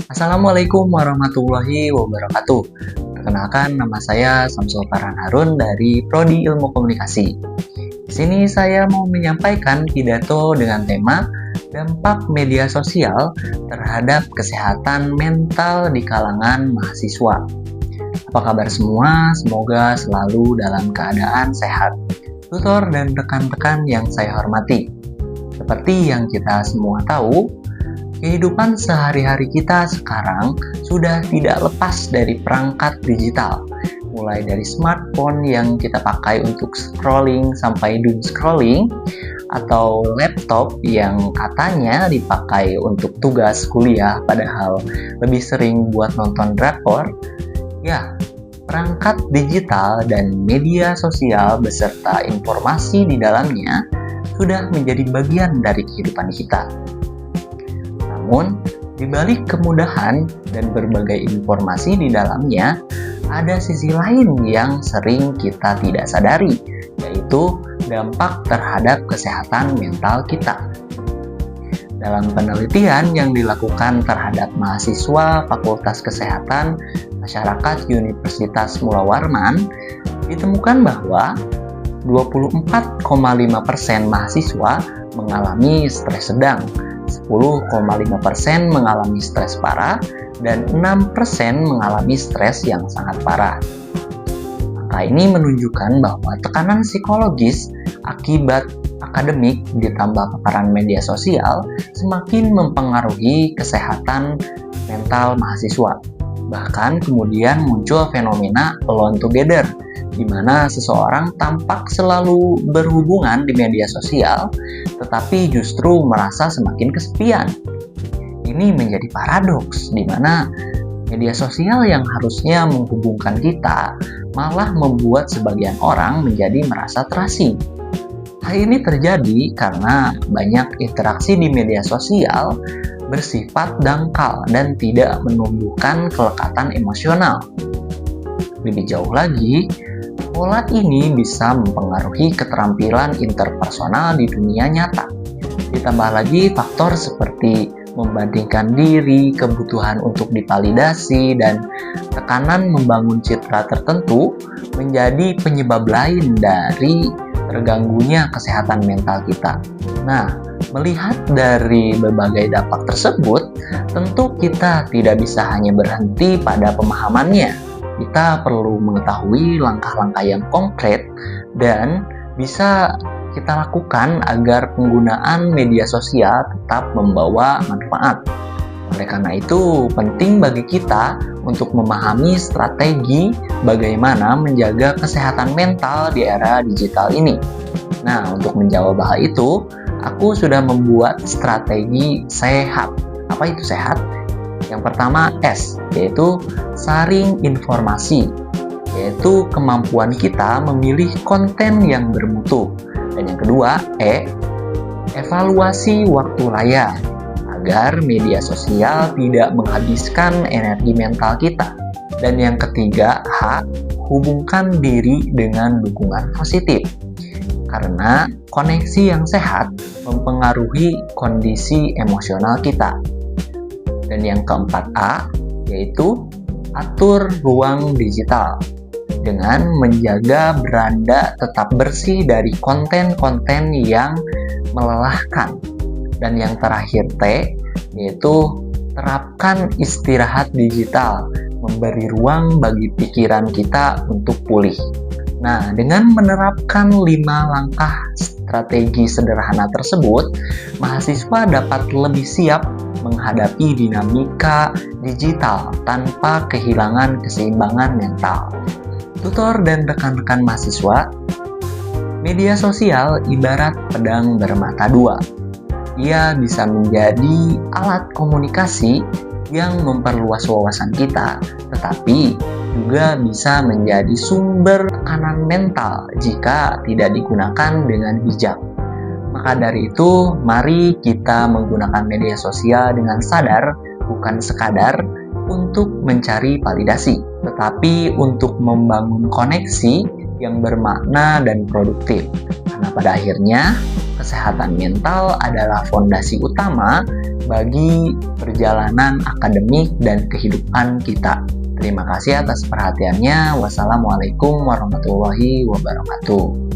Assalamualaikum warahmatullahi wabarakatuh. Perkenalkan, nama saya Samsul Farhan Harun dari Prodi Ilmu Komunikasi. Di sini saya mau menyampaikan pidato dengan tema dampak media sosial terhadap kesehatan mental di kalangan mahasiswa. Apa kabar semua? Semoga selalu dalam keadaan sehat. Tutor dan rekan-rekan yang saya hormati. Seperti yang kita semua tahu, kehidupan sehari-hari kita sekarang sudah tidak lepas dari perangkat digital. Mulai dari smartphone yang kita pakai untuk scrolling sampai doom scrolling, atau laptop yang katanya dipakai untuk tugas kuliah padahal lebih sering buat nonton drakor. Ya, perangkat digital dan media sosial beserta informasi di dalamnya sudah menjadi bagian dari kehidupan kita. Namun, di balik kemudahan dan berbagai informasi di dalamnya, ada sisi lain yang sering kita tidak sadari, yaitu dampak terhadap kesehatan mental kita. Dalam penelitian yang dilakukan terhadap mahasiswa Fakultas Kesehatan Masyarakat Universitas Mula Warman, ditemukan bahwa 24,5% mahasiswa mengalami stres sedang, 10,5% mengalami stres parah, dan 6% mengalami stres yang sangat parah. Angka ini menunjukkan bahwa tekanan psikologis akibat akademik ditambah paparan media sosial semakin mempengaruhi kesehatan mental mahasiswa. Bahkan kemudian muncul fenomena alone together, di mana seseorang tampak selalu berhubungan di media sosial, tetapi justru merasa semakin kesepian. Ini menjadi paradoks, di mana media sosial yang harusnya menghubungkan kita, malah membuat sebagian orang menjadi merasa terasing. Hal ini terjadi karena banyak interaksi di media sosial bersifat dangkal dan tidak menumbuhkan kelekatan emosional. Lebih jauh lagi, pola ini bisa mempengaruhi keterampilan interpersonal di dunia nyata. Ditambah lagi faktor seperti membandingkan diri, kebutuhan untuk divalidasi, dan tekanan membangun citra tertentu menjadi penyebab lain dari terganggunya kesehatan mental kita. Nah, melihat dari berbagai dampak tersebut, tentu kita tidak bisa hanya berhenti pada pemahamannya. Kita perlu mengetahui langkah-langkah yang konkret dan bisa kita lakukan agar penggunaan media sosial tetap membawa manfaat. Oleh karena itu, penting bagi kita untuk memahami strategi bagaimana menjaga kesehatan mental di era digital ini. Nah, untuk menjawab hal itu, aku sudah membuat strategi sehat. Apa itu sehat? Yang pertama S, yaitu saring informasi, yaitu kemampuan kita memilih konten yang bermutu. Dan yang kedua E, evaluasi waktu layar, agar media sosial tidak menghabiskan energi mental kita. Dan yang ketiga H, hubungkan diri dengan dukungan positif, karena koneksi yang sehat mempengaruhi kondisi emosional kita. Dan yang keempat A, yaitu atur ruang digital dengan menjaga beranda tetap bersih dari konten-konten yang melelahkan. Dan yang terakhir T, yaitu terapkan istirahat digital, memberi ruang bagi pikiran kita untuk pulih. Nah, dengan menerapkan 5 langkah strategi sederhana tersebut, mahasiswa dapat lebih siap menghadapi dinamika digital tanpa kehilangan keseimbangan mental. Tutor dan rekan-rekan mahasiswa, media sosial ibarat pedang bermata dua. Ia bisa menjadi alat komunikasi yang memperluas wawasan kita, tetapi juga bisa menjadi sumber tekanan mental jika tidak digunakan dengan bijak. Maka dari itu, mari kita menggunakan media sosial dengan sadar, bukan sekadar untuk mencari validasi, tetapi untuk membangun koneksi yang bermakna dan produktif. Karena pada akhirnya, kesehatan mental adalah fondasi utama bagi perjalanan akademik dan kehidupan kita. Terima kasih atas perhatiannya. Wassalamualaikum warahmatullahi wabarakatuh.